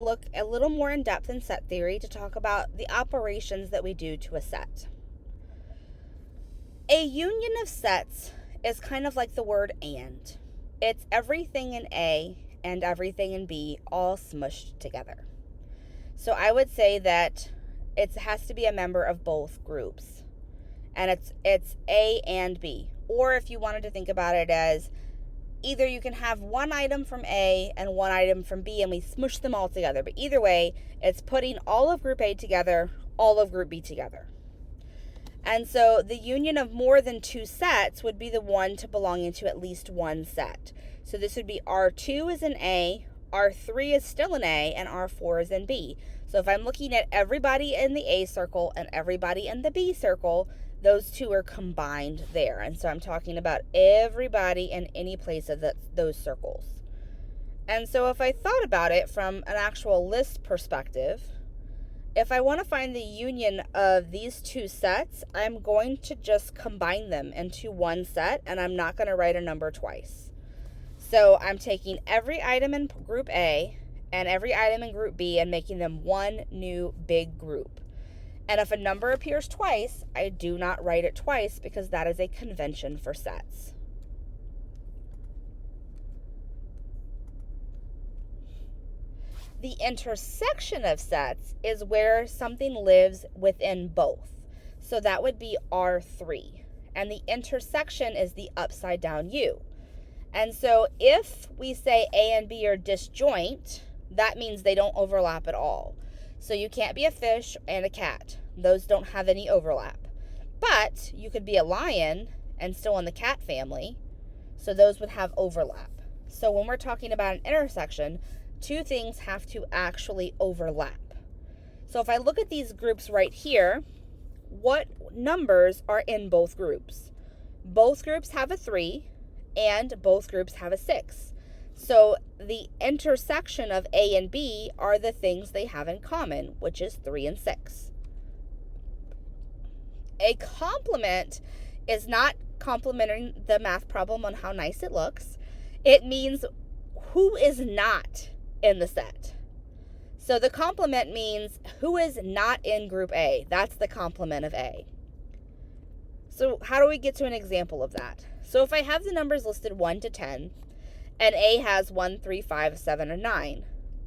look a little more in depth in set theory to talk about the operations that we do to a set. A union of sets is kind of like the word and. It's everything in A and everything in B all smushed together. So I would say that it has to be a member of both groups. And it's A and B. Or if you wanted to think about it as either you can have one item from A and one item from B and we smush them all together. But either way, it's putting all of group A together, all of group B together. And so the union of more than two sets would be the one to belong into at least one set. So this would be R2 is in A, R3 is still in A, and R4 is in B. So if I'm looking at everybody in the A circle and everybody in the B circle, those two are combined there. And so I'm talking about everybody in any place of those circles. And so if I thought about it from an actual list perspective, if I want to find the union of these two sets, I'm going to just combine them into one set, and I'm not going to write a number twice. So I'm taking every item in group A and every item in group B and making them one new big group. And if a number appears twice, I do not write it twice because that is a convention for sets. The intersection of sets is where something lives within both. So that would be R3. And the intersection is the upside down U. And so if we say A and B are disjoint, that means they don't overlap at all. So you can't be a fish and a cat. Those don't have any overlap. But you could be a lion and still in the cat family. So those would have overlap. So when we're talking about an intersection, two things have to actually overlap. So if I look at these groups right here, what numbers are in both groups? Both groups have a 3 and both groups have a 6. So the intersection of A and B are the things they have in common, which is 3 and 6. A complement is not complimenting the math problem on how nice it looks. It means who is not in the set. So the complement means who is not in group A. That's the complement of A. So how do we get to an example of that? So if I have the numbers listed 1 to 10, and A has 1, 3, 5, 7, and 9,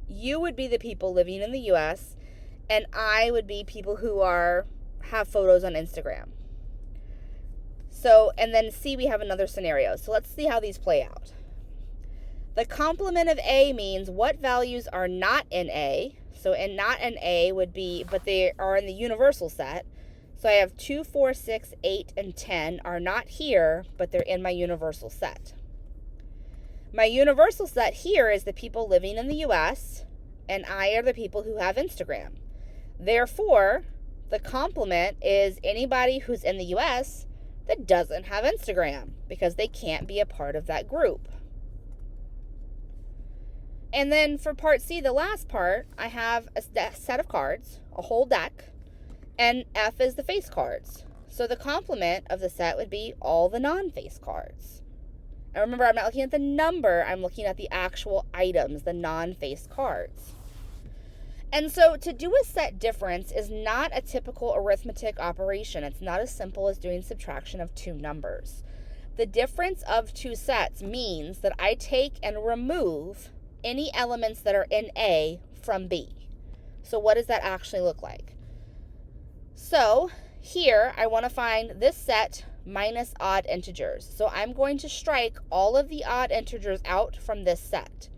you would be the people living in the US, and I would be people who have photos on Instagram. So, and then C, we have another scenario. So let's see how these play out. The complement of A means what values are not in A. So, and not in A would be, but they are in the universal set. So I have 2, 4, 6, 8, and 10 are not here, but they're in my universal set. My universal set here is the people living in the US, and I are the people who have Instagram. Therefore, the complement is anybody who's in the US that doesn't have Instagram because they can't be a part of that group. And then for part C, the last part, I have a set of cards, a whole deck, and F is the face cards. So the complement of the set would be all the non-face cards. And remember, I'm not looking at the number, I'm looking at the actual items, the non-face cards. And so to do a set difference is not a typical arithmetic operation. It's not as simple as doing subtraction of two numbers. The difference of two sets means that I take and remove any elements that are in A from B. So what does that actually look like? So here I want to find this set minus odd integers. So I'm going to strike all of the odd integers out from this set.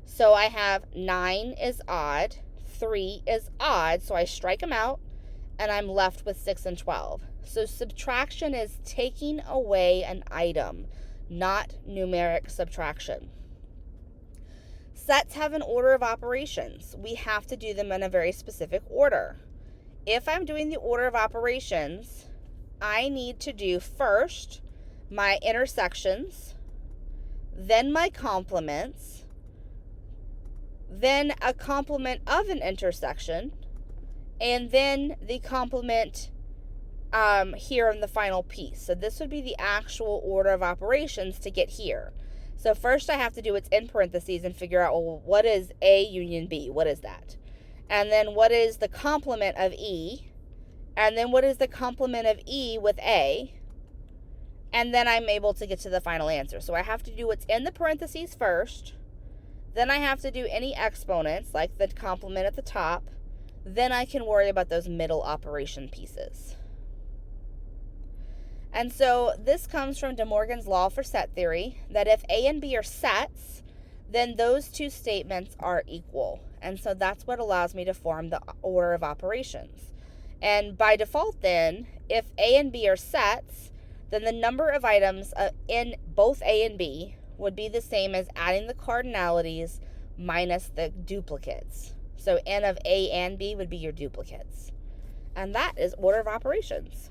So I have 9 is odd, 3 is odd, so I strike them out, and I'm left with 6 and 12. So subtraction is taking away an item, not numeric subtraction. Sets have an order of operations. We have to do them in a very specific order. If I'm doing the order of operations, I need to do first my intersections, then my complements, then a complement of an intersection, and then the complement here in the final piece. So this would be the actual order of operations to get here. So first I have to do what's in parentheses and figure out, well, what is A union B? What is that? And then what is the complement of E? And then what is the complement of E with A? And then I'm able to get to the final answer. So I have to do what's in the parentheses first. Then I have to do any exponents, like the complement at the top. Then I can worry about those middle operation pieces. And so this comes from DeMorgans Law for set theory, that if A and B are sets, then those two statements are equal. And so that's what allows me to form the order of operations. And by default then, if A and B are sets, then the number of items in both A and B would be the same as adding the cardinalities minus the duplicates. So n of A and B would be your duplicates. And that is order of operations.